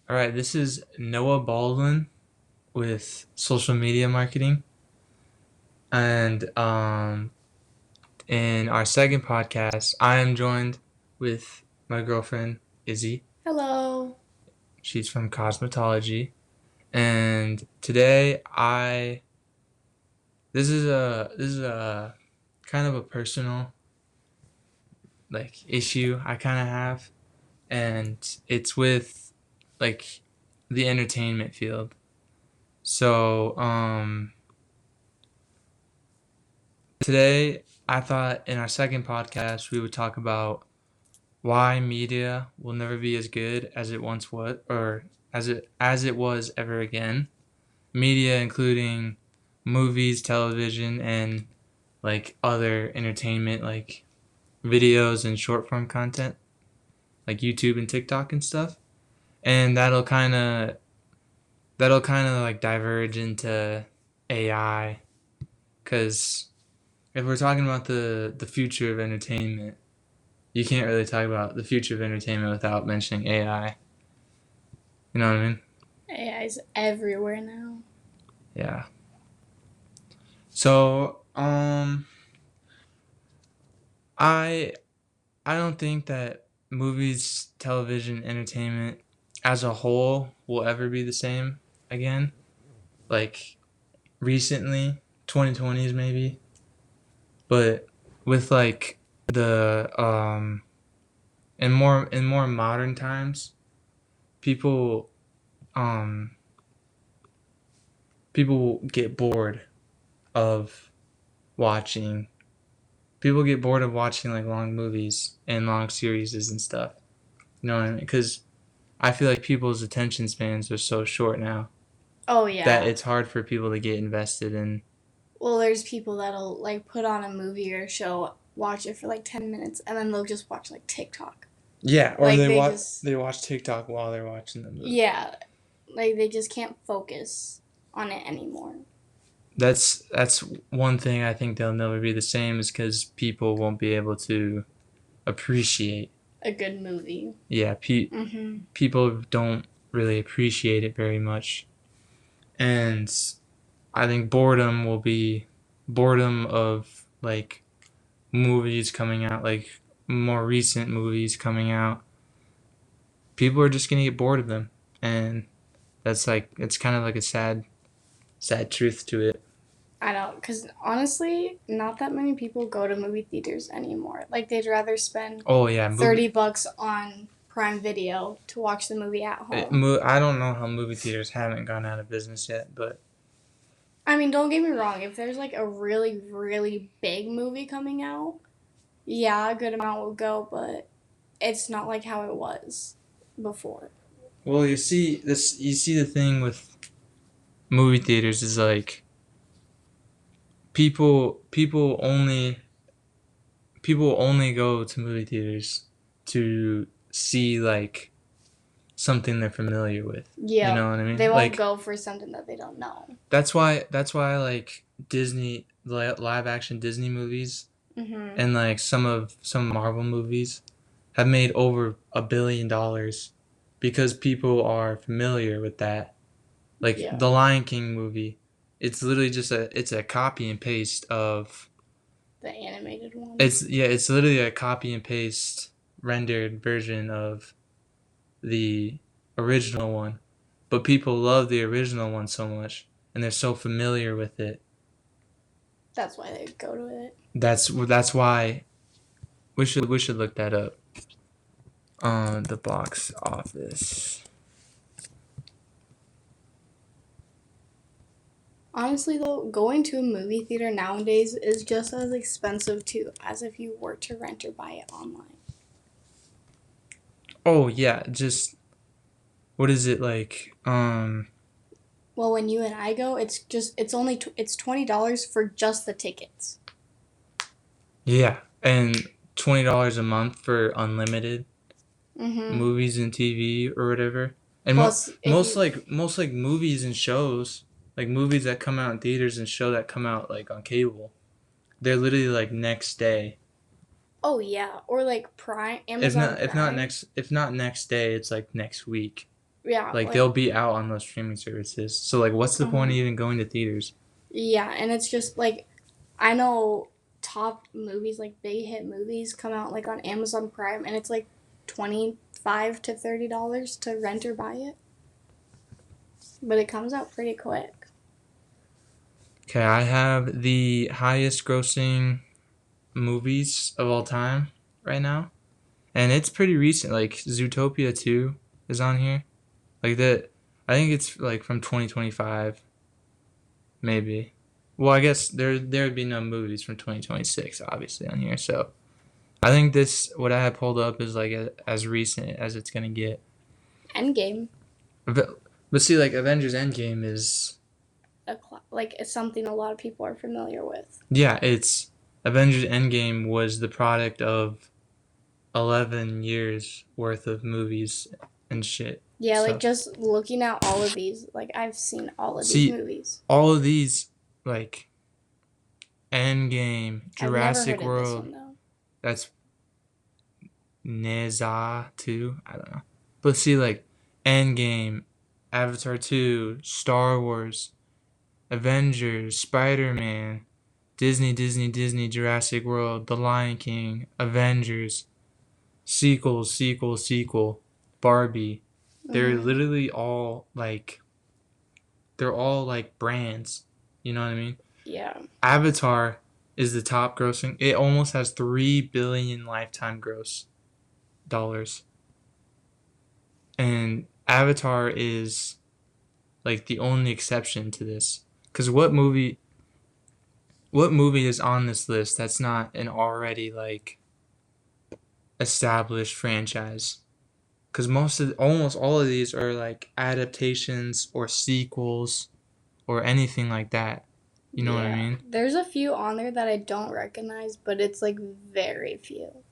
All right, this is Noah Baldwin with social media marketing. And in our second podcast, I am joined with my girlfriend, Izzy. Hello. She's from cosmetology. And today this is a kind of a personal issue I kind of have, and it's with like the entertainment field. So, today, I thought in our second podcast we would talk about why media will never be as good as it once was, or as it was ever again. Media, including movies, television, and other entertainment, like videos and short form content, like YouTube and TikTok and stuff. And that'll kind of like diverge into AI, because if we're talking about the future of entertainment, you can't really talk about the future of entertainment without mentioning AI. You know what I mean? AI is everywhere now. Yeah. So, I I don't think that movies, television, entertainment as a whole will ever be the same again. Like recently, 2020s maybe, but with the in more modern times, people um people get bored of watching people get bored of watching like long movies and long series and stuff. You know what I mean? Because I feel like people's attention spans are so short now Oh that yeah. it's hard for people to get invested in. Well, there's people that'll like put on a movie or show, watch it for like 10 minutes, and then they'll just watch like TikTok. Yeah, or Like they they watch just, they watch TikTok while they're watching the movie. yeah, like they just can't focus on it anymore. That's one thing I think they'll never be the same, is because people won't be able to appreciate. A good movie. Yeah, Mm-hmm. people don't really appreciate it very much, and I think boredom will be boredom of movies coming out, like more recent movies coming out. People are just gonna get bored of them, and it's kind of like a sad truth to it. I don't, because honestly, not that many people go to movie theaters anymore. Like they'd rather spend Oh yeah, 30 bucks on Prime Video to watch the movie at home. I don't know how movie theaters haven't gone out of business yet, but I mean, don't get me wrong. If there's like a really, really big movie coming out, yeah, a good amount will go, but it's not like how it was before. well, you see the thing with movie theaters is like people only go to movie theaters to see like something they're familiar with. You know Yep. what I They mean? won't Like go for something that they don't know. that's why like Disney live action Disney movies Mm-hmm. and like some Marvel movies have made over $1 billion, because people are familiar with that. Like Yeah. the Lion King movie, it's literally just a copy and paste of The animated one. it's literally a copy and paste rendered version of the original one, but people love the original one so much, and they're so familiar with it. That's why they go to it. That's why we should look that up on the box office. Honestly, though, going to a movie theater nowadays is just as expensive too as if you were to rent or buy it online. Oh yeah, just what is it like? Well, when you and I go, it's $20 for just the tickets. Yeah, and $20 a month for unlimited Mm-hmm. movies and TV or whatever. And Plus, if most you movies and shows, like movies that come out in theaters and show that come out like on cable, they're literally like next day. Oh yeah, or like Prime, If Amazon not if not Prime. next if not next day, it's like next week. Yeah, Like like they'll be out on those streaming services. So like, what's the point of even going to theaters? yeah, and it's just like I know top movies like big hit movies come out like on Amazon Prime, and it's like $25 to $30 to rent or buy it, but it comes out pretty quick. Okay, I have the highest grossing movies of all time right now, and it's pretty recent. Like Zootopia 2 is on here. Like that, I think it's like from 2025, maybe. Well, I guess there'd be no movies from 2026 obviously on here. So I think this what I have pulled up is like as recent as it's gonna get. Endgame, But see, like Avengers Endgame is like it's something a lot of people are familiar with. yeah, it's Avengers Endgame was the product of 11 years worth of movies and shit. Yeah, like So just looking at all of these, like I've seen all of these see, movies. all of these like Endgame, I've never Jurassic heard of this World, one though. that's Neza 2, I don't know. But see, like Endgame, Avatar 2, Star Wars, Avengers, Spider Man, Disney, Jurassic World, The Lion King, Avengers, sequel, Barbie. They're Hmm. literally all like they're all like brands. You know what I mean? Yeah. Avatar is the top grossing. It almost has 3 billion lifetime gross dollars. And Avatar is like the only exception to this. Cuz what movie is on this list that's not an already like established franchise? Because almost all of these are like adaptations or sequels or anything like that. You know what I Yeah. mean? There's a few on there that I don't recognize, but it's like very few.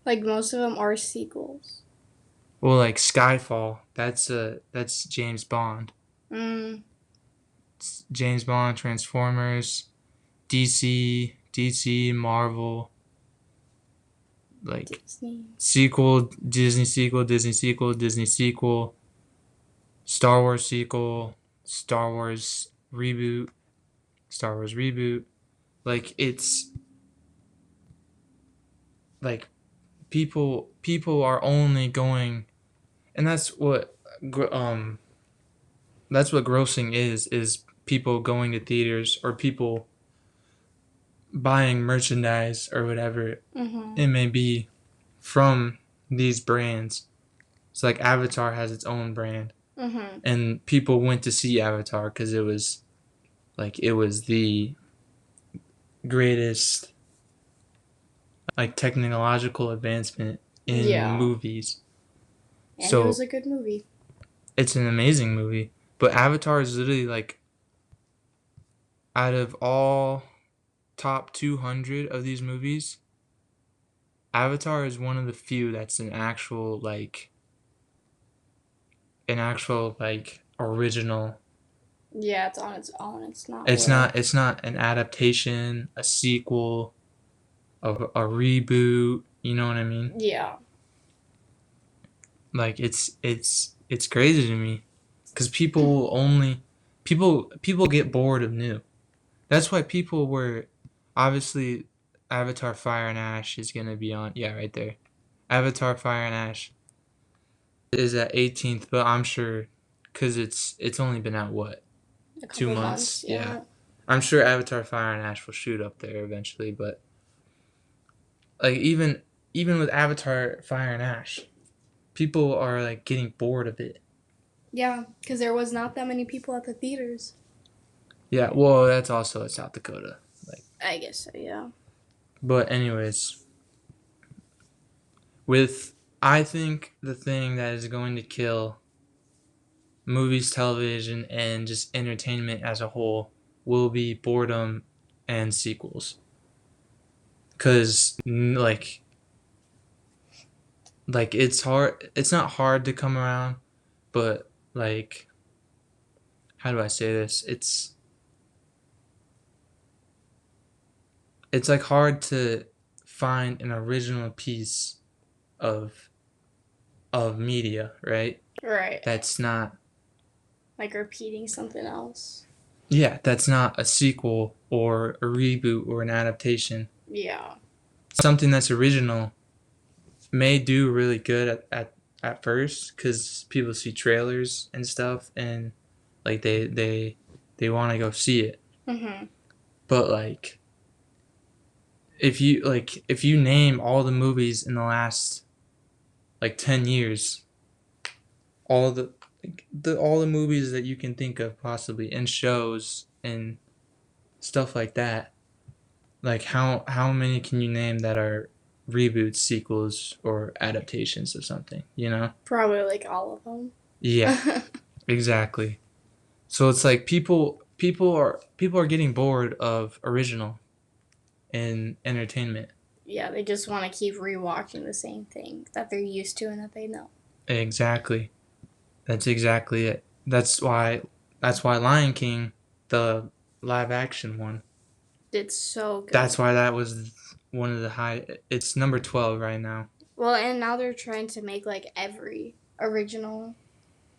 Like most of them are sequels. Well, like Skyfall, that's James Bond. Mm, It's James Bond, Transformers, DC, Marvel, like Disney. Disney sequel, Star Wars sequel, Star Wars reboot, Star Wars reboot. Like it's like people are only going, and that's what grossing is people going to theaters or people buying merchandise or whatever Mm-hmm. it may be from these brands. So like Avatar has its own brand, Mm-hmm. and people went to see Avatar because it was the greatest like technological advancement in Yeah. movies. And it was So a good movie. it's an amazing movie, but Avatar is literally like out of all top 200 of these movies, Avatar is one of the few that's an actual like original. Yeah, it's on its own. It's not It's with. not an adaptation, a sequel, a reboot, you know what I mean? Yeah. Like it's crazy to me cuz people get bored of new. That's why people were obviously Avatar Fire and Ash is going to be on. Yeah, right there. Avatar Fire and Ash is at 18th, but I'm sure cuz it's only been out what? A 2 couple months. months. Yeah. Yeah. I'm sure Avatar Fire and Ash will shoot up there eventually, but like even with Avatar Fire and Ash, people are like getting bored of it. Yeah, because there was not that many people at the theaters. Yeah, well, that's also South Dakota. Like, I guess so, yeah. but anyways, with I think the thing that is going to kill movies, television, and just entertainment as a whole will be boredom and sequels. Cause like it's hard. It's not hard to come around, but like how do I say this? It's like hard to find an original piece of of media, right? Right. That's not, Like repeating something else. yeah, that's not a sequel or a reboot or an adaptation. Yeah. Something that's original may do really good at first because people see trailers and stuff and like they want to go see it. Mhm. But like if you name all the movies in the last like 10 years, all all the movies that you can think of possibly and shows and stuff like that, like how many can you name that are reboots, sequels, or adaptations of something, you know? Probably like all of them. Yeah, exactly. So it's like people are getting bored of original in entertainment. Yeah, they just want to keep rewatching the same thing that they're used to and that they know. Exactly. That's exactly it. That's why Lion King, the live action one, It's so good. that's why that was one of the high. It's number 12 right now. Well, and now they're trying to make like every original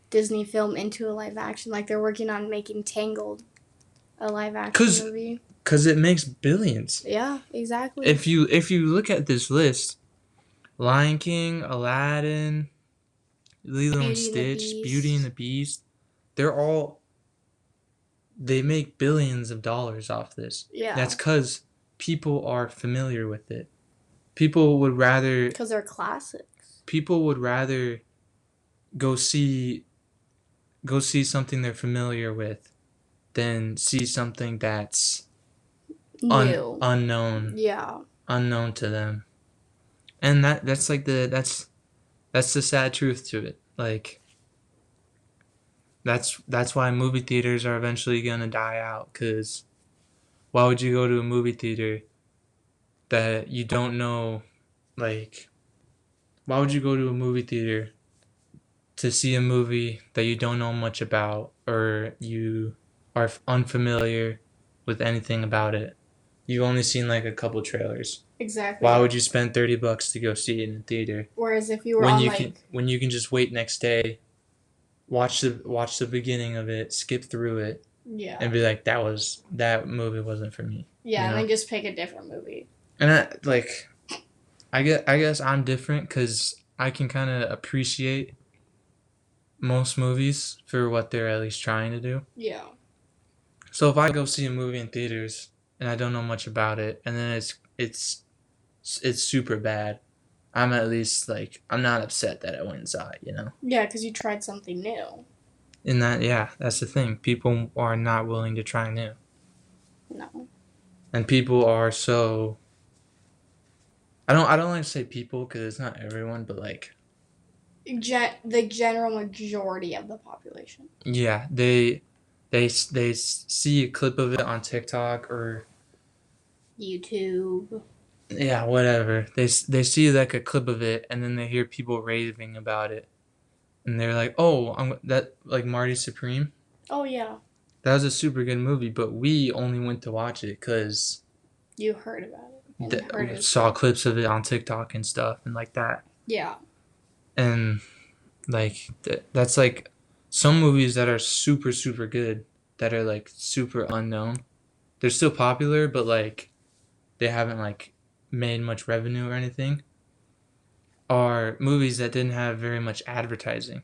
Disney film into a live action. Like they're working on making Tangled a live action Cause movie. cause it makes billions. Yeah, exactly. If you look at this list, Lion King, Aladdin, Lilo and Beauty and the Stitch, Beauty and Beast. the Beast, they're all they make billions of dollars off this. Yeah. That's because people are familiar with it. People would rather Because they're classics. people would rather go see go see something they're familiar with than see something that's New. Yeah. unknown to them. And that's like that's the sad truth to it. Like that's why movie theaters are eventually gonna die out. Cause why would you go to a movie theater that you don't know? Like, why would you go to a movie theater to see a movie that you don't know much about or you are unfamiliar with anything about it? You've only seen like a couple trailers. Exactly. Why would you spend $30 to go see it in the theater Whereas if you were when on you like can just wait next day, watch the beginning of it, skip through it, yeah. and be like, that movie wasn't for me. Yeah, you and know? then just pick a different movie. And I guess I'm different because I can kind of appreciate most movies for what they're at least trying to do. Yeah. So if I go see a movie in theaters and I don't know much about it, and then it's super bad, I'm at least like I'm not upset that I went and saw it, you know. Yeah, because you tried something new. And that's the thing. People are not willing to try new, No. and people are so. I don't like to say people because it's not everyone, but like The general majority of the population. yeah, they see a clip of it on TikTok or YouTube. yeah, whatever. They see like a clip of it and then they hear people raving about it. And they're like, "Oh, I'm that like Marty Supreme. Oh, yeah. That was a super good movie, but we only went to watch it cuz You heard about it. And heard it. saw clips of it on TikTok and stuff and like that." Yeah. And like that's like some movies that are super good that are like super unknown. They're still popular, but like they haven't like made much revenue or anything. Are movies that didn't have very much advertising.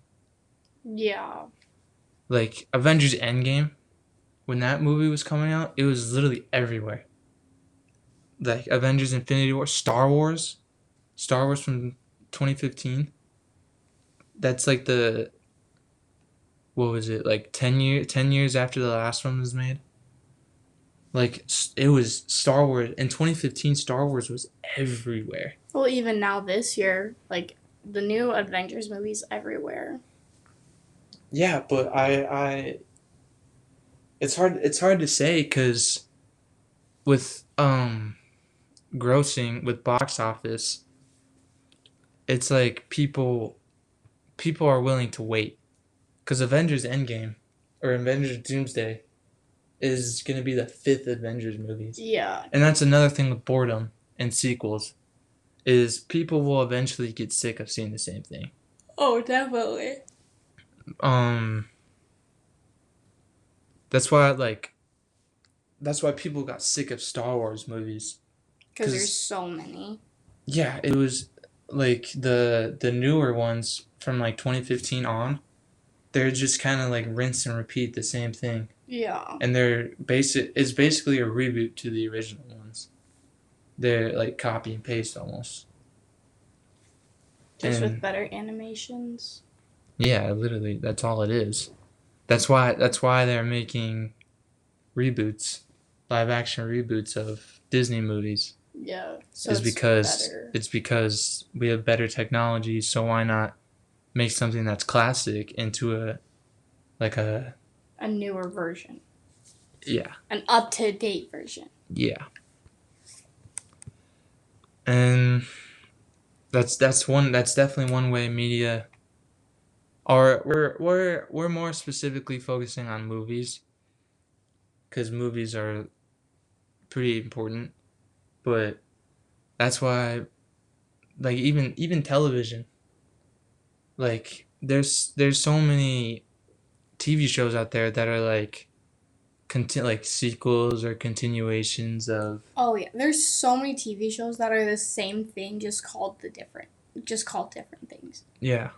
Yeah. Like Avengers Endgame, when that movie was coming out, it was literally everywhere. Like Avengers Infinity War, Star Wars from 2015. That's like the what was it? Like 10 years after the last one was made. Like it was Star Wars in 2015 Star Wars was everywhere. Well, even now this year, like the new Avengers movies everywhere. Yeah, but I it's hard to say cuz with grossing with box office, it's like people are willing to wait cuz Avengers Endgame or Avengers Doomsday is going to be the fifth Avengers movies. Yeah. And that's another thing with boredom and sequels is people will eventually get sick of seeing the same thing. Oh, definitely. Um, that's why like that's why people got sick of Star Wars movies. Because there's Cause so many. yeah, it was like the newer ones from like 2015 on. They're just kind of like rinse and repeat the same thing, Yeah. and they're basic. It's basically a reboot to the original ones. They're like copy and paste almost. Just with And better animations. yeah, literally, that's all it is. That's why they're making reboots, live action reboots of Disney movies. Yeah. So Is it's because better. it's because we have better technology, so why not make something that's classic into a like a A newer version. yeah, An up to date version. yeah. And that's definitely one way media or we're more specifically focusing on movies because movies are pretty important, but that's why like even television, like there's so many TV shows out there that are like like sequels or continuations of Oh yeah. There's so many TV shows that are the same thing, just called different things. yeah.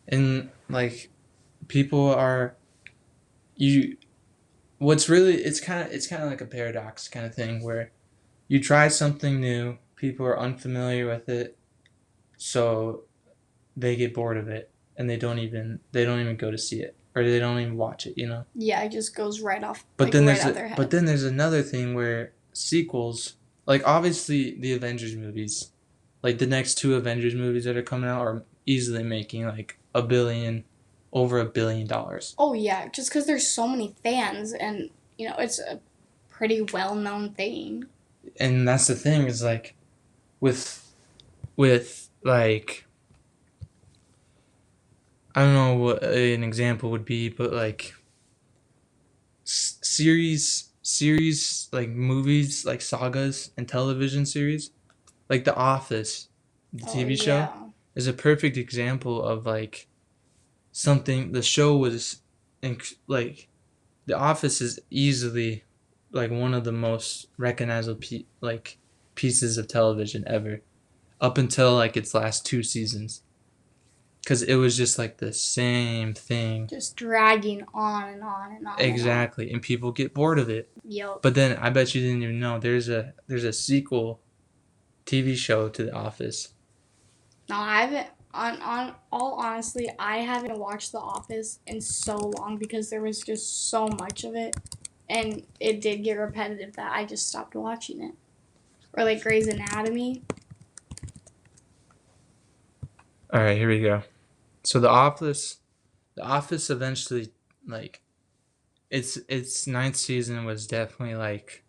And like people are you what's really it's kind of like a paradox kind of thing where you try something new, people are unfamiliar with it, so they get bored of it and they don't even go to see it or they don't even watch it, you know. Yeah, it just goes right off, But like then right there's out a their but head. then there's another thing where sequels, like obviously the Avengers movies, like the next two Avengers movies that are coming out are easily making like over $1 billion. Oh yeah, just because there's so many fans, and it's a pretty well known thing. And that's the thing is like with like I don't know what an example would be, but like series like movies like sagas and television series like The Office, the Oh TV show, yeah. is a perfect example of like something the show was like The Office is easily like one of the most recognizable like pieces of television ever up until like its last two seasons because it was just like the same thing Just dragging on and on and on and on. exactly and people get bored of it. Yep. But then I bet you didn't even know there's a sequel TV show to The Office. No, I haven't. On all honestly, I haven't watched The Office in so long because there was just so much of it, and it did get repetitive that I just stopped watching it. Or like Grey's Anatomy. All right, here we go. So The Office eventually like its ninth season was definitely like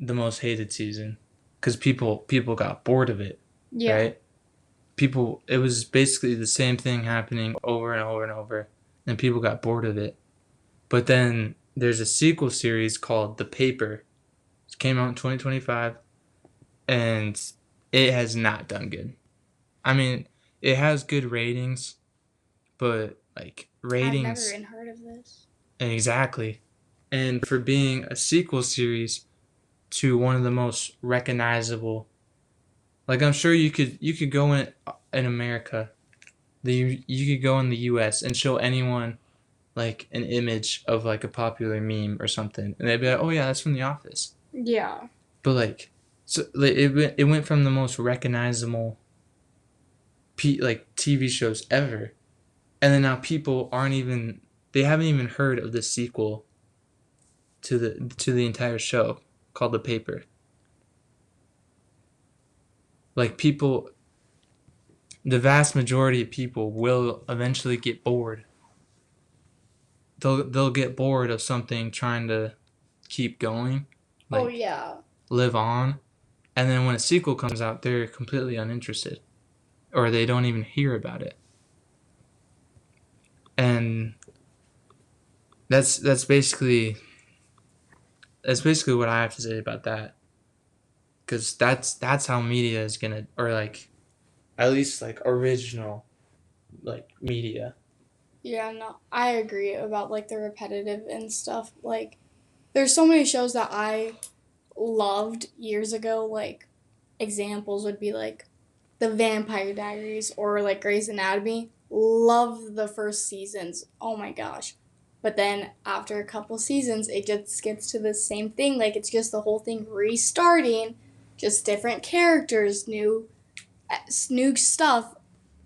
the most hated season because people got bored of it, Yeah. right? People it was basically the same thing happening over and over and over, and people got bored of it. But then there's a sequel series called The Paper. It came out in 2025, and it has not done good. I mean, it has good ratings, but like I've never ratings even heard of this. exactly. And for being a sequel series to one of the most recognizable, like I'm sure you could go in America, you could go in the U.S. and show anyone like an image of like a popular meme or something, and they'd be like, "Oh yeah, that's from The Office." Yeah. But like, so like, it went from the most recognizable like TV shows ever, and then now people aren't even they haven't even heard of the sequel to the entire show called The Paper. Like people, the vast majority of people will eventually get bored. They'll get bored of something trying to keep going, Oh like yeah. live on, and then when a sequel comes out, they're completely uninterested, or they don't even hear about it. And that's basically what I have to say about that, because that's how media is gonna, or like at least like original like media. Yeah, no, I agree about like the repetitive and stuff. Like, there's so many shows that I loved years ago. Like, examples would be like The Vampire Diaries or like Grey's Anatomy. Love the first seasons. Oh my gosh. But then after a couple seasons, it just gets to the same thing. Like, it's just the whole thing restarting, just different characters, new stuff,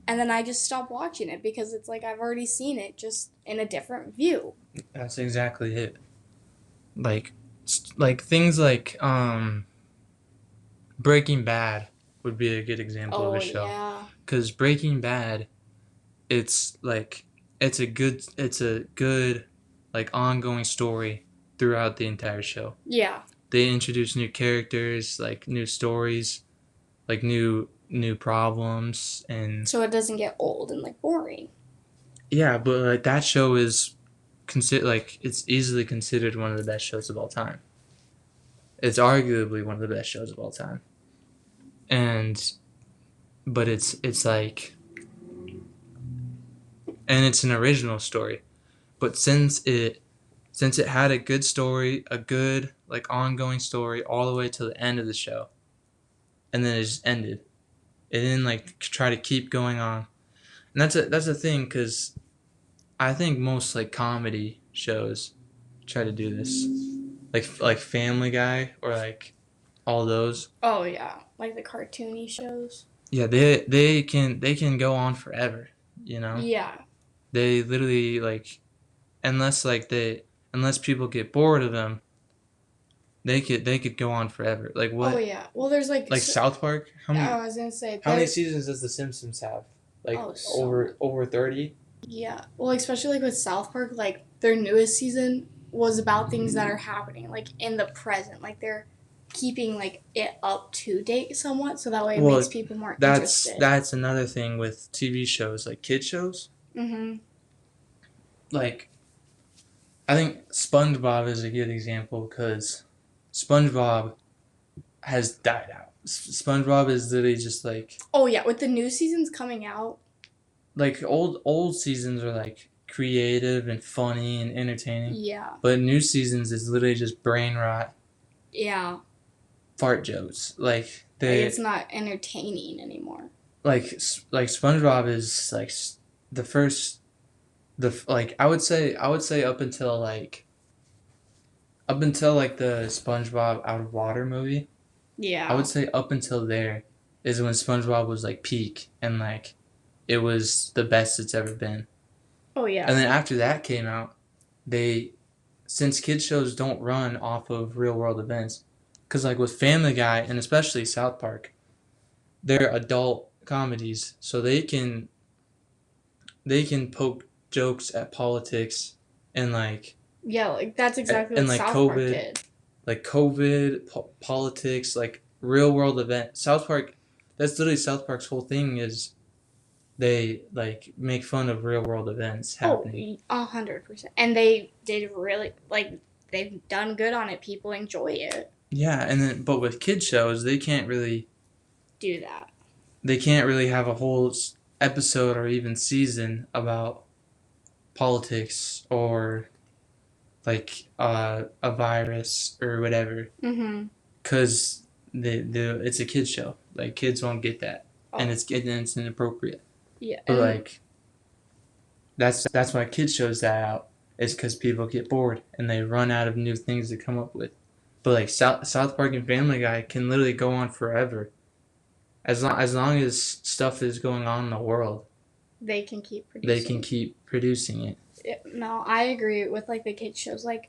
and then I just stop watching it because it's like I've already seen it just in a different view. That's exactly it. Like like things like Breaking Bad would be a good example of a Oh show. yeah. Cuz Breaking Bad, it's like it's a good like ongoing story throughout the entire show. Yeah. They introduce new characters, like new stories, like new problems, and So it doesn't get old and like boring. yeah, but like that show is it's easily considered one of the best shows of all time. It's arguably one of the best shows of all time. And but it's like and it's an original story. But since it had a good story, a good like ongoing story all the way to the end of the show, and then it just ended. It didn't like try to keep going on. And that's a thing because I think most like comedy shows try to do this, like Family Guy or like all those. Oh yeah, like the cartoony shows. Yeah, they can go on forever. You know, Yeah. they literally like unless like they unless people get bored of them, they could go on forever. Like Oh what? yeah. Well, there's like Like South Park? I was gonna say How many there. seasons does The Simpsons have? Like Oh, so much. over 30? Yeah. Well, especially like with South Park, like their newest season was about things that are happening like in the present. Like they're keeping like it up to date somewhat, so that way it makes Well, people more that's interested. that's another thing with TV shows, like kid shows. Mhm. Like I think SpongeBob is a good example because SpongeBob has died out. SpongeBob is literally just Oh yeah, with the new seasons coming out. like old seasons are like creative and funny and entertaining, Yeah. but new seasons is literally just brain rot, Yeah. fart jokes. Like Like they it's not entertaining anymore. like SpongeBob is like the first like I would say up until the SpongeBob Out of Water movie. I would Yeah. say up until there is when SpongeBob was like peak and like it was the best it's ever been. Oh yeah. And then after that came out, they since kids shows don't run off of real world events, because like with Family Guy and especially South Park, they're adult comedies, so they can poke jokes at politics and Yeah, like that's exactly and what South Park did. like COVID, politics, like real world event. South Park, that's literally South Park's whole thing is they like make fun of real world events Oh, happening. 100%. And they did really like they've done good on it. People enjoy it. Yeah, and then but with kid shows, Do that. they can't really have a whole episode or even season about politics or like a virus or whatever, Mhm. because it's a kids show. Like kids won't get that, and Oh. it's inappropriate. Yeah. But And like that's why kids shows that out is because people get bored and they run out of new things to come up with. But like South Park and Family Guy can literally go on forever, as long as stuff is going on in the world, they can keep they can producing. keep producing it. No, I agree with like the kids shows. Like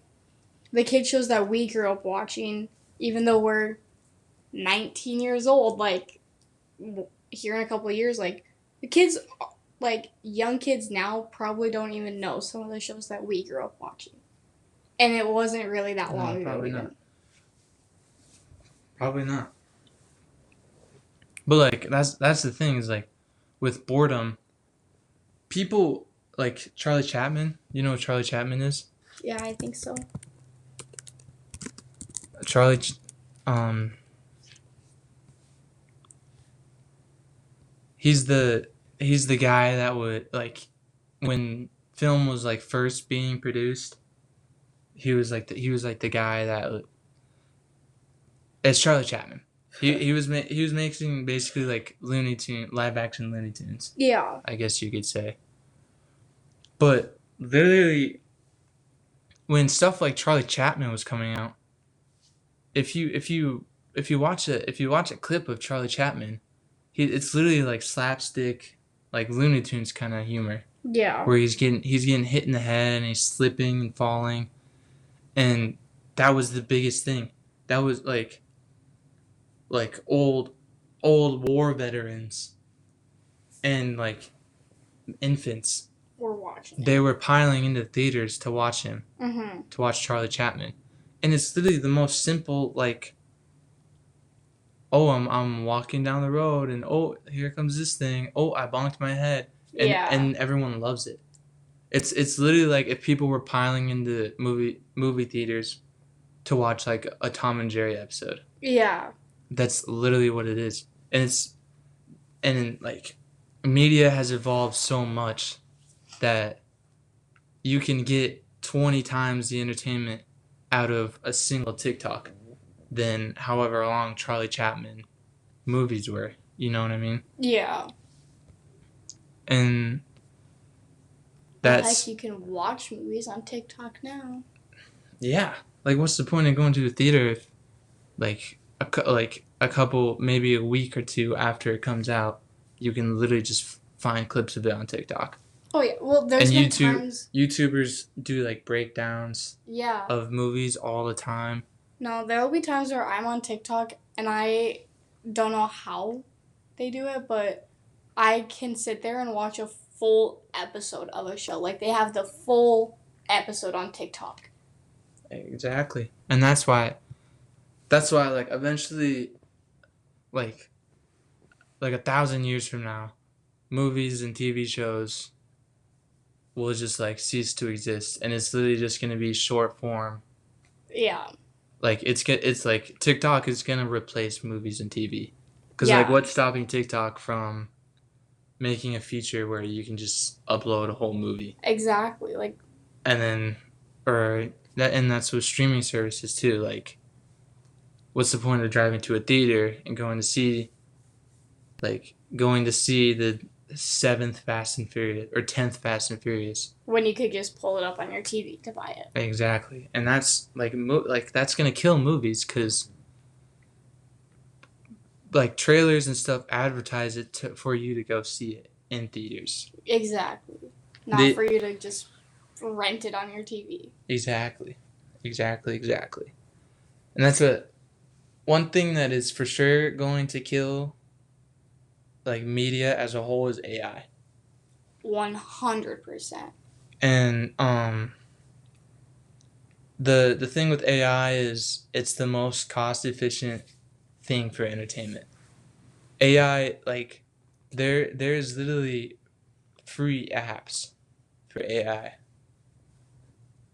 the kids shows that we grew up watching, even though we're 19 years old. Like here in a couple of years, like the kids, like young kids now, probably don't even know some of the shows that we grew up watching, and it wasn't really that No, long ago. probably Even. not. Probably not. But like that's the thing is like with boredom, people like Charlie Chaplin. You know what Charlie Chaplin is? Yeah, I think so. Charlie, um, he's the he's the guy that would like when film was like first being produced. He was like the guy that it's Charlie Chaplin. He was making basically like live action Looney Tunes. Yeah. I guess you could say. But literally, when stuff like Charlie Chaplin was coming out, if you watch a clip of Charlie Chaplin, it's literally like slapstick, like Looney Tunes kind of humor, Yeah. where he's getting hit in the head and he's slipping and falling, and that was the biggest thing. That was like old war veterans and like infants. We're watching They it. were piling into theaters to watch him, to watch Charlie Chaplin, and it's literally the most simple like. Oh, I'm walking down the road and oh, here comes this thing. Oh, I bonked my head, and Yeah. and everyone loves it. It's literally like if people were piling into movie theaters to watch like a Tom and Jerry episode. Yeah. That's literally what it is, and like media has evolved so much that you can get 20 times the entertainment out of a single TikTok than however long Charlie Chaplin movies were. You know what I mean? Yeah. And Well, that's heck, you can watch movies on TikTok now. yeah. Like, what's the point of going to the theater if like a couple, maybe a week or two after it comes out, you can literally just find clips of it on TikTok. Oh yeah. Well, there's And been times. YouTubers do like breakdowns Yeah. of movies all the time. No, there will be times where I'm on TikTok and I don't know how they do it, but I can sit there and watch a full episode of a show. Like they have the full episode on TikTok. Exactly. And that's why like eventually like 1,000 years from now, movies and TV shows will just like cease to exist, and it's literally just gonna be short form. Yeah. Like it's like TikTok is gonna replace movies and TV, because like Yeah. what's stopping TikTok from making a feature where you can just upload a whole movie Exactly. Like and then or that and that's with streaming services too. Like, what's the point of driving to a theater and going to see the seventh Fast and Furious or 10th Fast and Furious? when you could just pull it up on your TV to buy it. Exactly, and that's like that's gonna kill movies because like trailers and stuff advertise it for you to go see it in theaters. Exactly. Not They- for you to just rent it on your TV. Exactly, and that's one thing that is for sure going to kill like media as a whole is AI. 100%. And the thing with AI is it's the most cost efficient thing for entertainment. AI, like there's literally free apps for AI.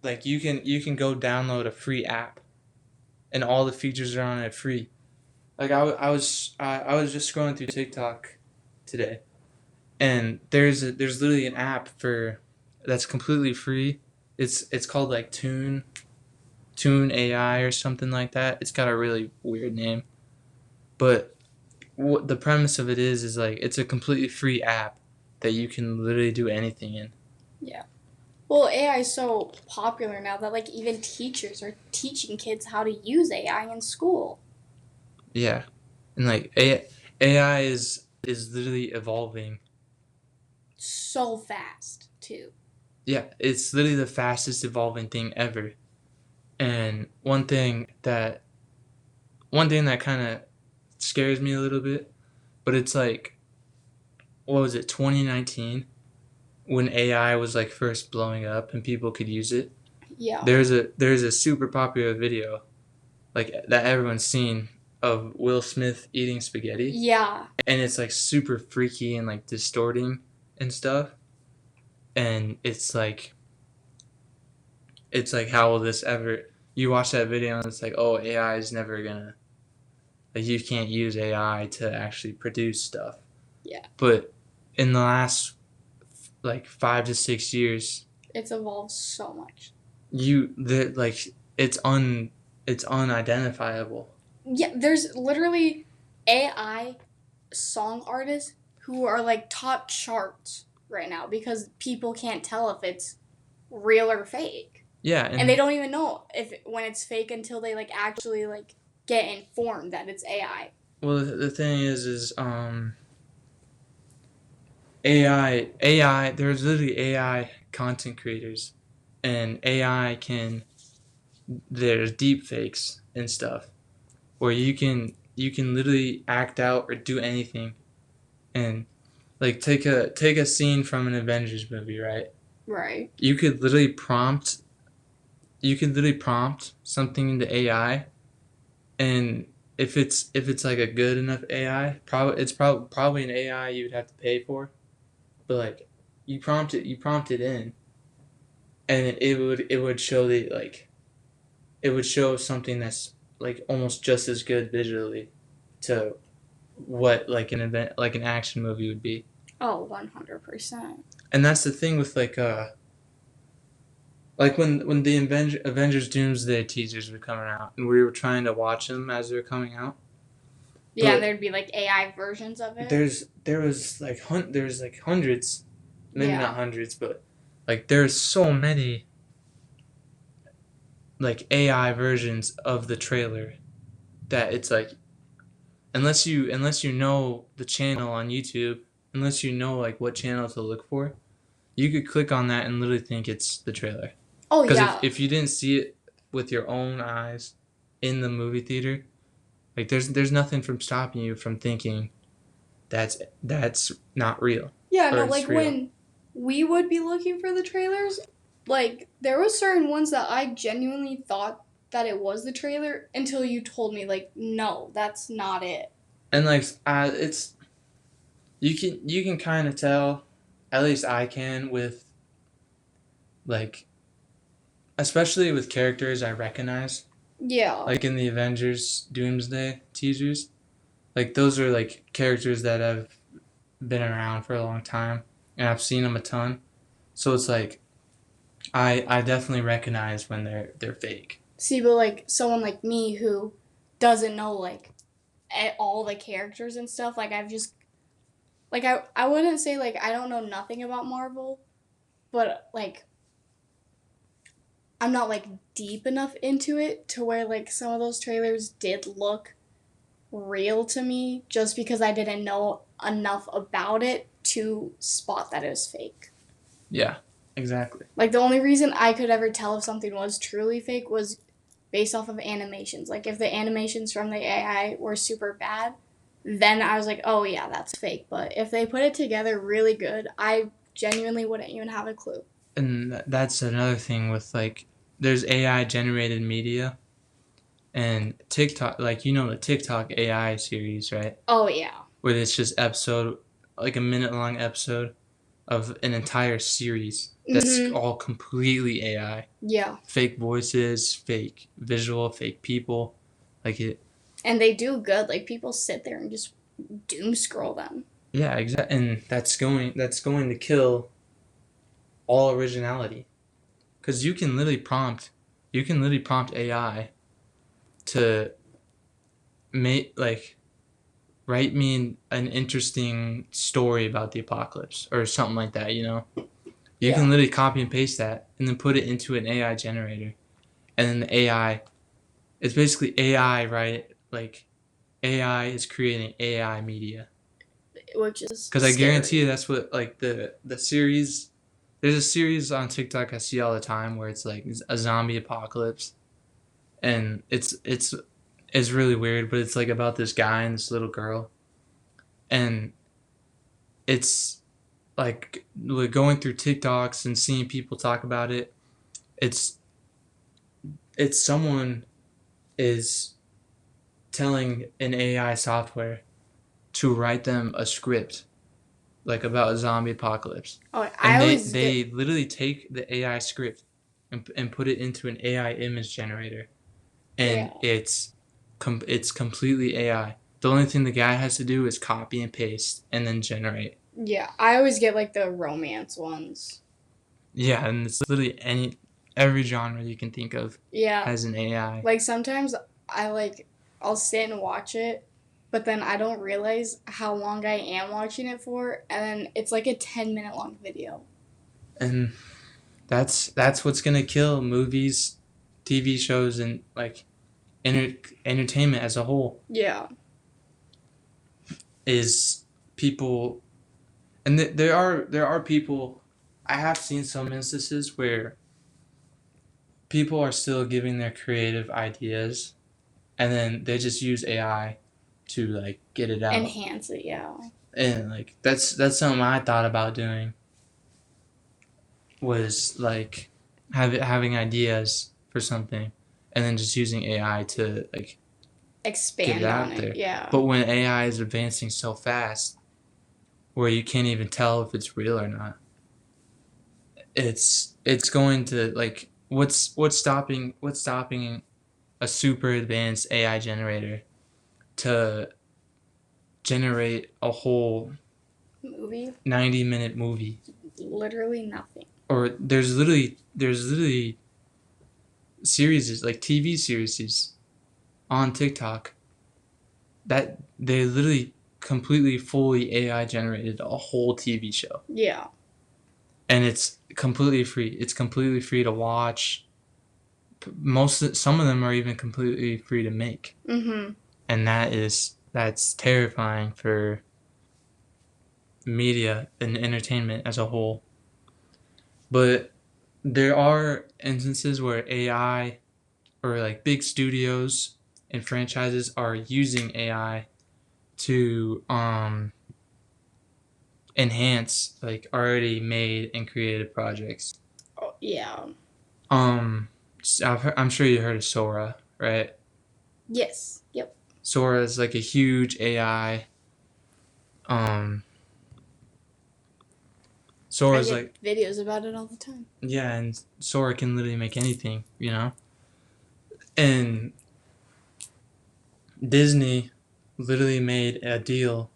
Like you can go download a free app, and all the features are on it free. Like I was just scrolling through TikTok today, and there's literally an app that's completely free. It's called like Tune AI or something like that. It's got a really weird name, but what the premise of it is like it's a completely free app that you can literally do anything in. Yeah. Well, AI is so popular now that like even teachers are teaching kids how to use AI in school. Yeah, and like AI is literally evolving. So fast, too. Yeah, it's literally the fastest evolving thing ever. And one thing that kind of scares me a little bit, but it's like, what was it, 2019, when AI was like first blowing up and people could use it. Yeah. There's a super popular video like that everyone's seen of Will Smith eating spaghetti, Yeah. and it's like super freaky and like distorting and stuff. And it's like how will this ever? You watch that video and it's like, oh, AI is never gonna, like, you can't use AI to actually produce stuff. Yeah. But in the last like 5 to 6 years, It's evolved so much. it's it's unidentifiable. Yeah, there's literally AI song artists who are like top charts right now because people can't tell if it's real or fake. Yeah, And they and don't even know if when it's fake until they like actually like get informed that it's AI. well, the thing is AI. There's literally AI content creators, and AI can there's deep fakes and stuff where you can literally act out or do anything, and like take a scene from an Avengers movie, right? Right. You could literally prompt something into AI, and if it's like a good enough AI, probably an AI you would have to pay for, but like you prompt it in, and it would show the like it would show something that's like almost just as good visually to what like an event like an action movie would be. Oh, 100%. And that's the thing with like when the Avengers Doomsday teasers were coming out, and we were trying to watch them as they were coming out. Yeah, and But there'd be like AI versions of it. there's like hundreds, maybe Yeah. not hundreds, but like there's so many like AI versions of the trailer that it's like unless you know the channel on YouTube, unless you know like what channel to look for, you could click on that and literally think it's the trailer. Oh Because if, yeah. if you didn't see it with your own eyes in the movie theater, like there's nothing from stopping you from thinking that's not real Yeah, or no, it's like real. when we would be looking for the trailers, like there were certain ones that I genuinely thought that it was the trailer until you told me like no, that's not it. And like it's you can kind of tell, at least I can, with like especially with characters I recognize, Yeah. like in the Avengers Doomsday teasers. Like those are like characters that have been around for a long time, and I've seen them a ton. So it's like I definitely recognize when they're fake. See, but like someone like me who doesn't know like all the characters and stuff, like I've just like I wouldn't say like I don't know nothing about Marvel, but like I'm not like deep enough into it to where like some of those trailers did look real to me just because I didn't know enough about it to spot that it was fake. Yeah, exactly. Like the only reason I could ever tell if something was truly fake was based off of animations. Like if the animations from the AI were super bad, then I was like, "Oh yeah, that's fake." But if they put it together really good, I genuinely wouldn't even have a clue. And that's another thing with like there's AI generated media and TikTok, like the TikTok AI series, right? Oh yeah. Where it's just episode like a minute long episode of an entire series that's Mhm. all completely AI. Yeah. Fake voices, fake visual, fake people. Like it And they do good. Like people sit there and just doom scroll them. yeah, exactly. And that's going to kill all originality, cuz you can literally prompt AI to make like write me an interesting story about the apocalypse or something like that, You can Yeah. literally copy and paste that and then put it into an AI generator. And then the AI, it's basically AI, right? Like AI is creating AI media. Which is Because I guarantee scary. you that's what like the series. There's a series on TikTok I see all the time where it's like a zombie apocalypse, and it's really weird, but it's like about this guy and this little girl, and it's like going through TikToks and seeing people talk about it. It's it's someone is telling an AI software to write them a script like about a zombie apocalypse, Oh, I and they always get. they literally take the AI script and put it into an AI image generator, and Yeah. it's completely AI. The only thing the guy has to do is copy and paste and then generate. Yeah, I always get like the romance ones. Yeah, and it's literally every genre you can think of Yeah, has an AI. like sometimes I like I'll sit and watch it, but then I don't realize how long I am watching it for, and then it's like a 10-minute long video. And that's what's gonna kill movies, TV shows, and like entertainment as a whole Yeah. is people. And there are people. I have seen some instances where people are still giving their creative ideas, and then they just use AI to like get it out. Enhance it, yeah. And like that's something I thought about doing, was like having ideas for something, and then just using AI to like get it Expand on out it, there. yeah. But when AI is advancing so fast, where you can't even tell if it's real or not, it's going to like what's stopping a super advanced AI generator to generate a whole Movie? 90-minute movie? Literally nothing. Or there's literally series like TV series on TikTok that they literally completely fully AI generated a whole TV show. Yeah. And it's completely free. It's completely free to watch. Some of them are even completely free to make. Mm-hmm. And that's terrifying for media and entertainment as a whole. But there are instances where AI or like big studios and franchises are using AI to enhance like already made and created projects. Oh, yeah. Um, I'm sure you heard of Sora, right? Yes. Yep. Sora is like a huge AI. Um, I Sora's get like, videos about it all the time. yeah, and Sora can literally make anything, you know. And Disney literally made a deal.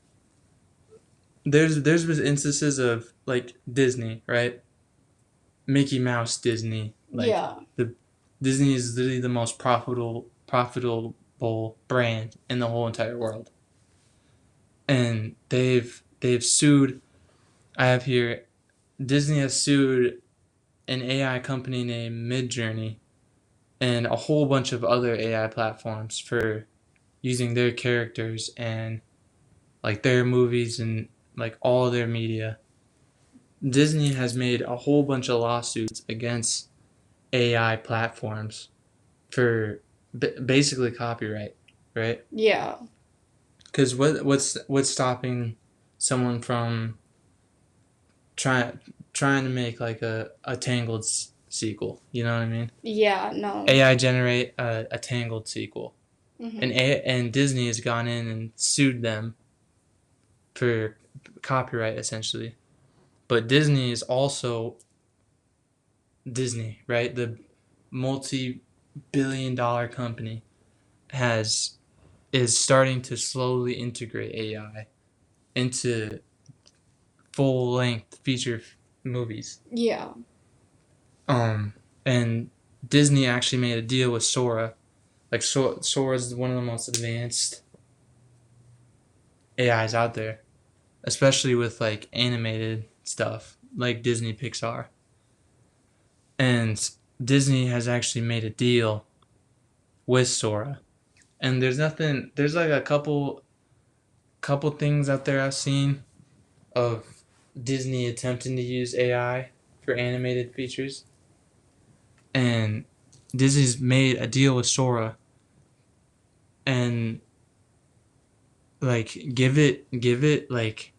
There's been instances of like Disney, right? Mickey Mouse Disney, like Yeah. the Disney is literally the most profitable brand in the whole entire world, and they've sued. I have here Disney has sued an AI company named Midjourney and a whole bunch of other AI platforms for using their characters and like their movies and like all their media. Disney has made a whole bunch of lawsuits against AI platforms for basically copyright, right? Yeah. Because what's stopping someone from trying trying to make like a Tangled sequel? You know what I mean? Yeah. No. AI generate a Tangled sequel, Mm-hmm. and Disney has gone in and sued them for copyright essentially. But Disney is also Disney, right? The multi-billion-dollar company has is starting to slowly integrate AI into full-length feature movies. Yeah. Um, and Disney actually made a deal with Sora. Like Sora is one of the most advanced AIs out there, especially with like animated stuff like Disney Pixar. And Disney has actually made a deal with Sora. And there's like a couple things out there I've seen of Disney attempting to use AI for animated features. And Disney's made a deal with Sora and like give it like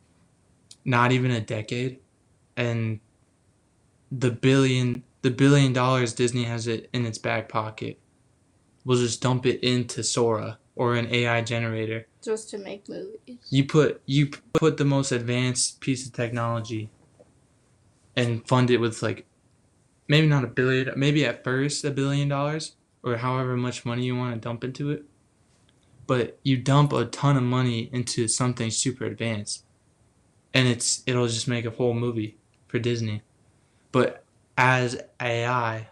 not even a decade, and the $1 billion Disney has it in its back pocket will just dump it into Sora or an AI generator. Just to make movies. You put the most advanced piece of technology and fund it with like maybe not a billion, maybe at first $1 billion or however much money you want to dump into it. But you dump a ton of money into something super advanced. and it'll just make a whole movie for Disney. But as AI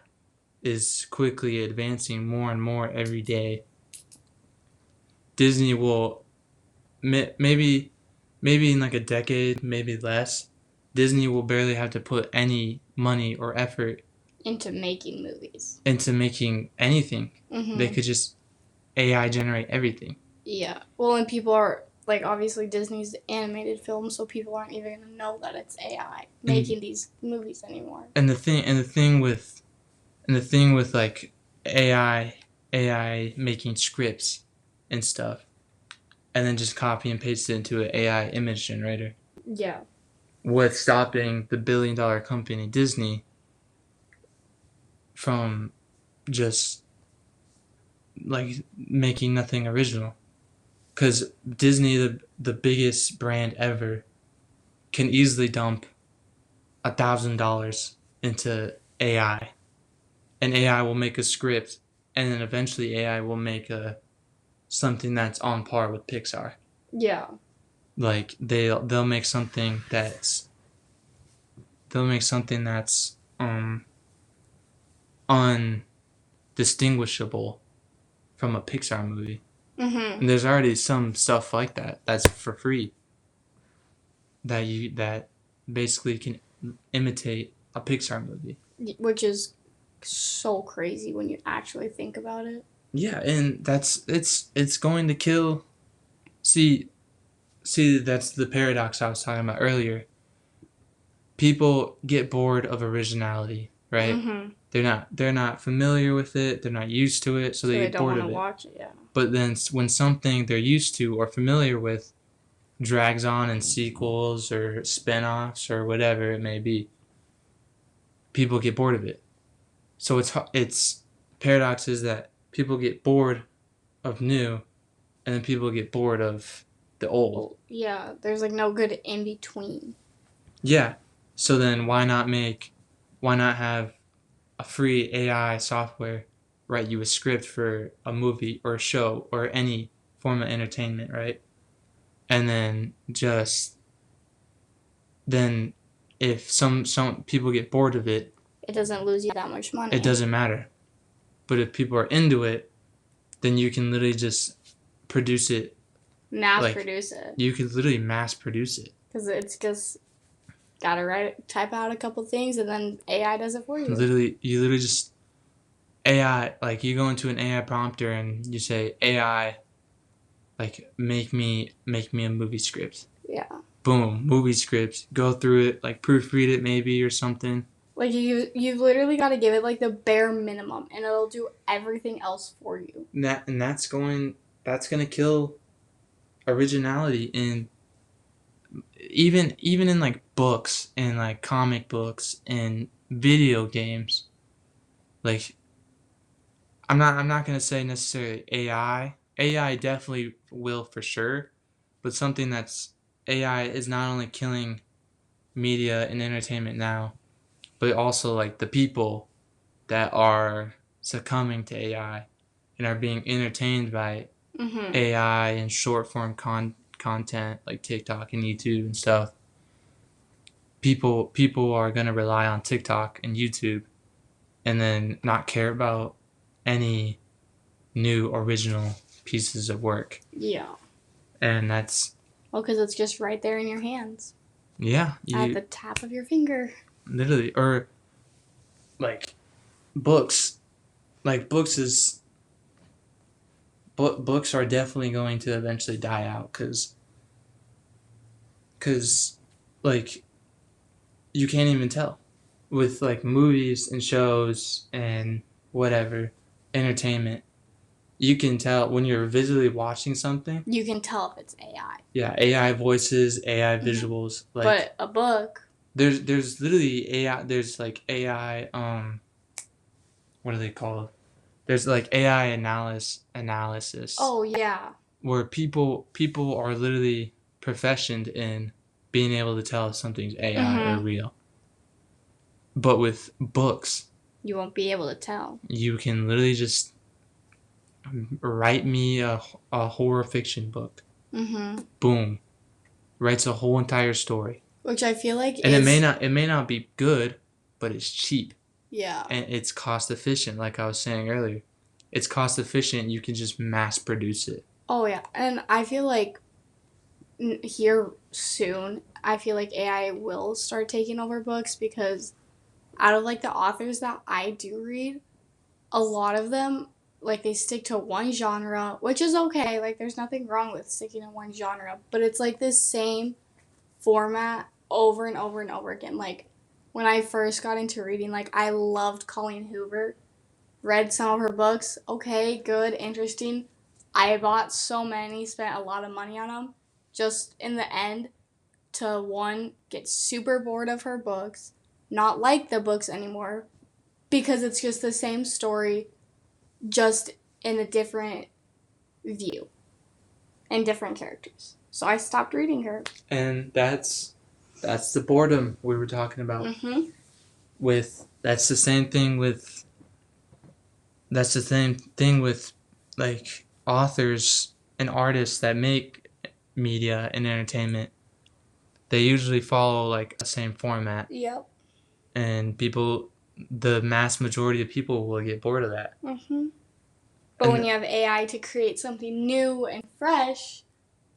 is quickly advancing more and more every day, Disney will maybe in like a decade, maybe less, Disney will barely have to put any money or effort into making movies. into making anything. Mm-hmm. They could just AI generate everything. Yeah. Well, and people are like, obviously Disney's animated film, so people aren't even gonna know that it's AI making these movies anymore. And the thing with like AI making scripts and stuff, and then just copy and paste it into an AI image generator. Yeah. What's stopping the billion-dollar company Disney from just like making nothing original? Because Disney, the biggest brand ever, can easily dump $1,000 into AI, and AI will make a script, and then eventually AI will make something that's on par with Pixar. Yeah. Like they'll make something that's undistinguishable from a Pixar movie. Mm-hmm. And there's already some stuff like that that's for free that basically can imitate a Pixar movie. Which is so crazy when you actually think about it. Yeah, and it's going to kill. See, that's the paradox I was talking about earlier. People get bored of originality, right? Mm-hmm. They're not familiar with it. They're not used to it, so they get don't bored want of to it. watch it. Yeah. But then when something they're used to or familiar with drags on in sequels or spin-offs or whatever it may be, people get bored of it. So it's paradox is that people get bored of new, and then people get bored of the old. Yeah, there's like no good in between. Yeah. So then why not have a free AI software write you a script for a movie or a show or any form of entertainment, right? And then if some people get bored of it, it doesn't lose you that much money. It doesn't matter. But if people are into it, then you can literally just produce it. Produce it. You could literally mass produce it. Because it's just gotta type out a couple things, and then AI does it for you. You literally just AI, like you go into an AI prompter and you say, AI, like make me a movie script. Yeah. Boom, movie script. Go through it, like proofread it maybe or something. Like you've literally got to give it like the bare minimum, and it'll do everything else for you. That's gonna kill originality in even in like books and like comic books and video games. Like I'm not gonna say necessarily AI. AI definitely will for sure, but something that's AI is not only killing media and entertainment now, but also like the people that are succumbing to AI and are being entertained by AI and short form content like TikTok and YouTube and stuff. People are gonna rely on TikTok and YouTube, and then not care about any new original pieces of work. Yeah. And that's because it's just right there in your hands. Yeah, at the tap of your finger. Literally, or like books. Like books are definitely going to eventually die out because like you can't even tell with like movies and shows and whatever entertainment. You can tell when you're visually watching something. You can tell if it's AI. Yeah, AI voices, AI visuals. Like, but a book. There's literally AI. There's like AI. What are they called? There's like AI analysis. Oh yeah. Where people are literally professioned in being able to tell if something's AI or real. But with books, you won't be able to tell. You can literally just write me a horror fiction book. Boom. writes a whole entire story. Which I feel like And is... it may not be good, but it's cheap. Yeah. And it's cost efficient, like I was saying earlier. It's cost efficient, you can just mass produce it. Oh, yeah. And I feel like here soon, I feel like AI will start taking over books because out of like the authors that I do read, a lot of them, like, they stick to one genre, which is okay. Like, there's nothing wrong with sticking to one genre, but it's like this same format over and over and over again. Like, when I first got into reading, like, I loved Colleen Hoover, read some of her books. Okay, good, interesting. I bought so many, spent a lot of money on them. Just in the end, to one, get super bored of her books, not like the books anymore, because it's just the same story, just in a different view and different characters. So I stopped reading her. And that's the boredom we were talking about. Mm-hmm. That's the same thing with like authors and artists that make media and entertainment. They usually follow like the same format. Yep. And the mass majority of people will get bored of that. Mm-hmm. But when you have AI to create something new and fresh,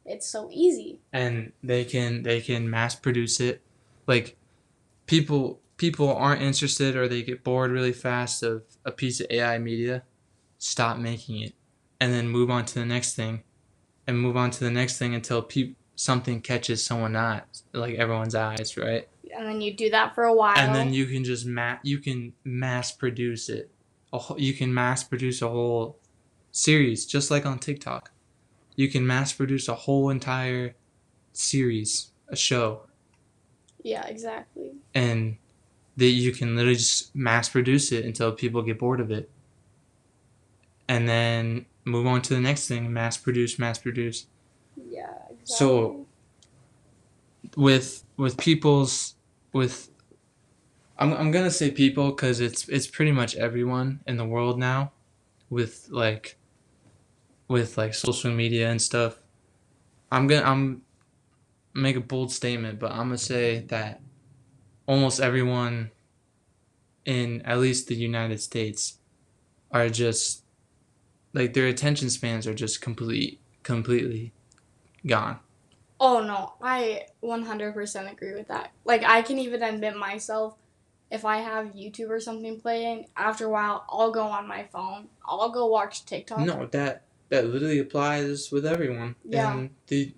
it's so easy. And they can mass produce it. Like people aren't interested or they get bored really fast of a piece of AI media, stop making it, and then move on to the next thing, and move on to the next thing until something catches everyone's eyes, right? And then you do that for a while. And then you can just mass produce it. You can mass produce a whole series, just like on TikTok. You can mass produce a whole entire series, a show. Yeah, exactly. And that you can literally just mass produce it until people get bored of it. And then move on to the next thing, mass produce. Yeah, exactly. So with I'm gonna say people because it's pretty much everyone in the world now with social media and stuff. I'm make a bold statement, but I'm gonna say that almost everyone in at least the United States are just like their attention spans are just completely gone. Oh no, I 100% agree with that. Like, I can even admit myself, if I have YouTube or something playing, after a while, I'll go on my phone. I'll go watch TikTok. No, that literally applies with everyone in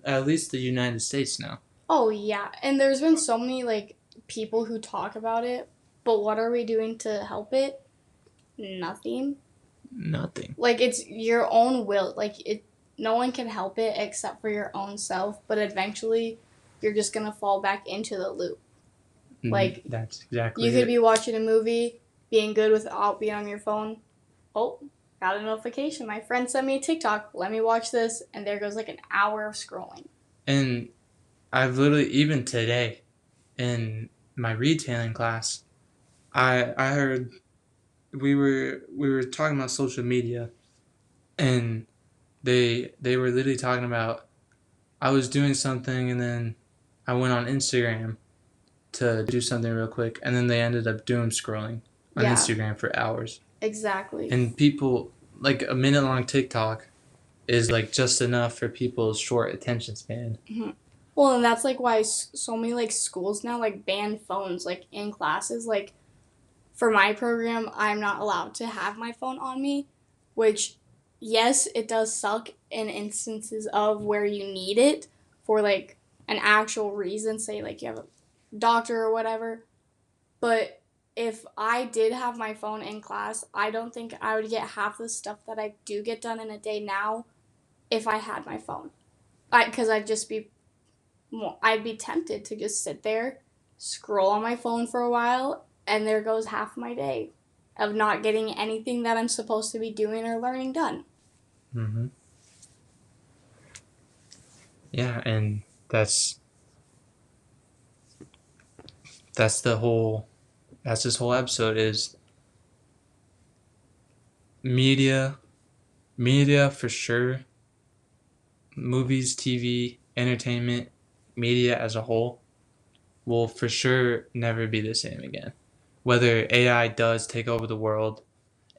at least the United States now. Oh yeah, and there's been so many like people who talk about it, but what are we doing to help it? Nothing. Like, it's your own will. Like, no one can help it except for your own self, but eventually you're just going to fall back into the loop. Like, that's exactly you could be watching a movie, being good without being on your phone. Oh, got a notification. My friend sent me a TikTok. Let me watch this. And there goes like an hour of scrolling. And I've literally, even today in my retailing class, I heard we were talking about social media, and they were literally talking about I was doing something and then I went on Instagram to do something real quick, and then they ended up doom scrolling on Instagram for hours. Exactly. And people, like, a minute long TikTok is like just enough for people's short attention span. Mm-hmm. Well, and that's like why so many like schools now like ban phones like in classes. Like, for my program, I'm not allowed to have my phone on me, which, yes, it does suck in instances of where you need it for like an actual reason, say like you have a doctor or whatever. But if I did have my phone in class, I don't think I would get half the stuff that I do get done in a day now if I had my phone. Because I'd be tempted to just sit there, scroll on my phone for a while, and there goes half my day of not getting anything that I'm supposed to be doing or learning done. Mm-hmm. Yeah, and that's this whole episode is media for sure. Movies, TV, entertainment, media as a whole will for sure never be the same again. Whether AI does take over the world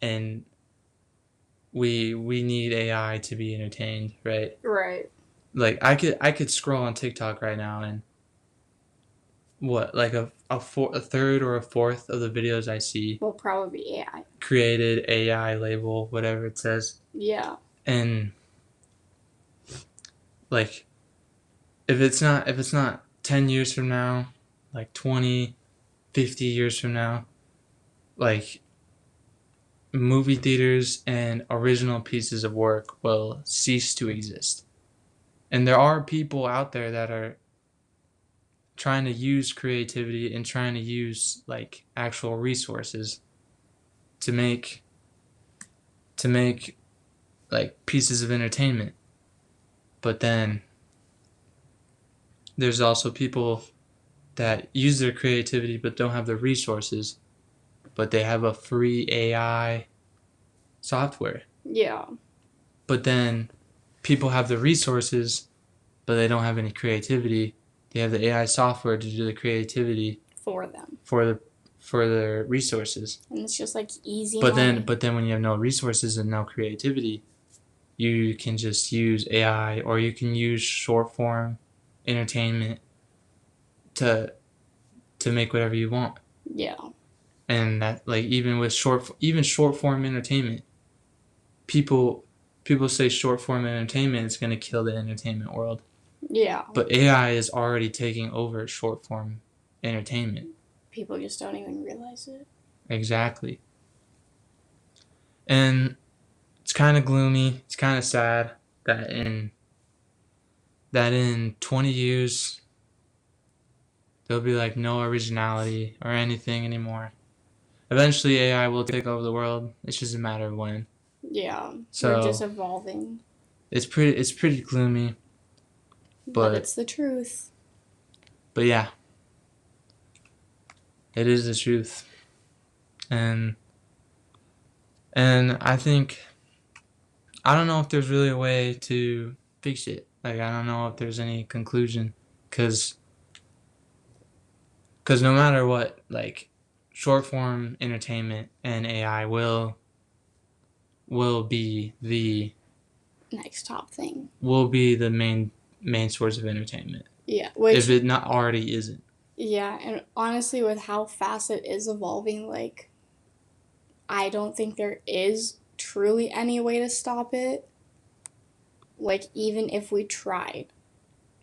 and we need AI to be entertained, right? Right. Like I could scroll on TikTok right now and what like a third or a fourth of the videos I see Will probably be AI. created AI label whatever it says. Yeah. And like if it's not 10 years from now, like 20, 50 years from now, like movie theaters and original pieces of work will cease to exist. And there are people out there that are trying to use creativity and trying to use like actual resources to make like pieces of entertainment. But then there's also people that use their creativity but don't have the resources, but they have a free AI software. Yeah. But then people have the resources but they don't have any creativity. They have the AI software to do the creativity For them. For their resources. And it's just like easy But money. then when you have no resources and no creativity, you can just use AI or you can use short form entertainment to make whatever you want. Yeah. And that like even short form entertainment, people say short form entertainment is going to kill the entertainment world. Yeah. But AI is already taking over short form entertainment. People just don't even realize it. Exactly. And it's kind of gloomy. It's kind of sad that in 20 years there'll be like no originality or anything anymore. Eventually AI will take over the world. It's just a matter of when. Yeah. So we're just evolving. it's pretty gloomy. But it's the truth. But yeah. It is the truth. And I think I don't know if there's really a way to fix it. Like I don't know if there's any conclusion cuz no matter what, like short form entertainment and AI will be the Next top thing. Will be the main source of entertainment. Yeah. If it not already isn't. Yeah, and honestly with how fast it is evolving, like I don't think there is truly any way to stop it. Like even if we tried,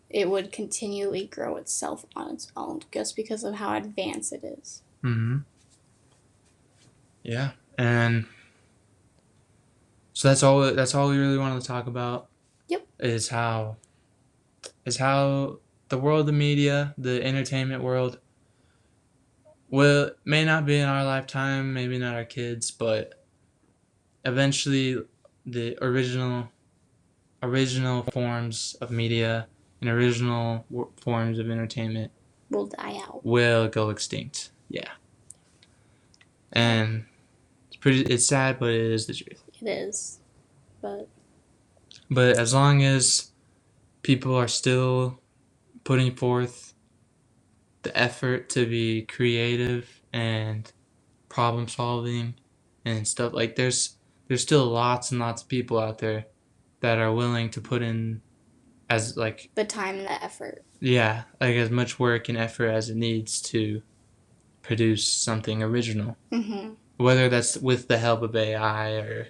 it would continually grow itself on its own just because of how advanced it is. Mhm. Yeah. And so that's all we really wanted to talk about. Yep. Is how the world of media, the entertainment world may not be in our lifetime, maybe not our kids, but eventually the original forms of media and original forms of entertainment Will die out. will go extinct. Yeah. And it's sad, but it is the truth. It is. But as long as people are still putting forth the effort to be creative and problem solving and stuff, like there's still lots and lots of people out there that are willing to put in as like the time and the effort. Yeah, like as much work and effort as it needs to produce something original. Mm-hmm. Whether that's with the help of AI or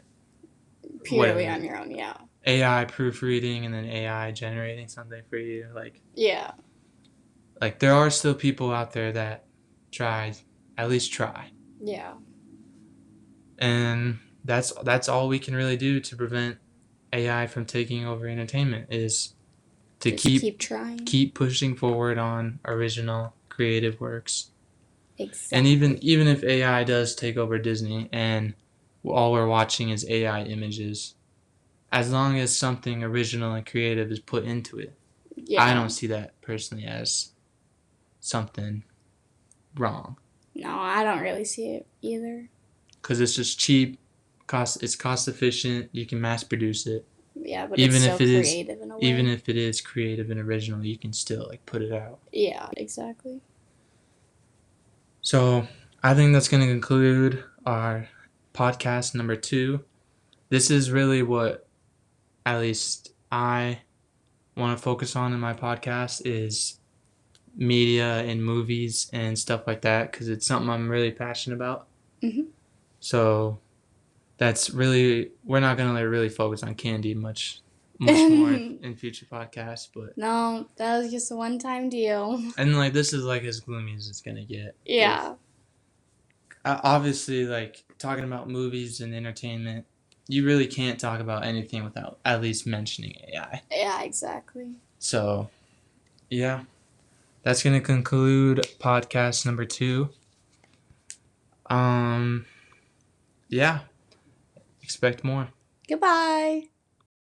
purely on your own, yeah. AI proofreading and then AI generating something for you, yeah. Like there are still people out there that at least try. Yeah. And that's all we can really do to prevent AI from taking over entertainment is to keep trying. Keep pushing forward on original creative works. Exactly. And even if AI does take over Disney and all we're watching is AI images, as long as something original and creative is put into it, yeah. I don't see that personally as something wrong. No, I don't really see it either. Because it's just cheap, it's cost efficient, you can mass produce it. Yeah, but even it's if so it is creative in a way. even if it is creative and original, you can still like put it out. Yeah, exactly. So I think that's going to conclude our podcast number 2. This is really what at least I want to focus on in my podcast is media and movies and stuff like that because it's something I'm really passionate about. Mhm. So that's really we're not going to like really focus on candy much more in future podcasts, but No, that was just a one-time deal. and like this is like as gloomy as it's going to get. Yeah. Obviously, like talking about movies and entertainment, you really can't talk about anything without at least mentioning AI. Yeah, exactly. So, yeah, that's gonna conclude podcast number 2. Yeah, expect more. Goodbye.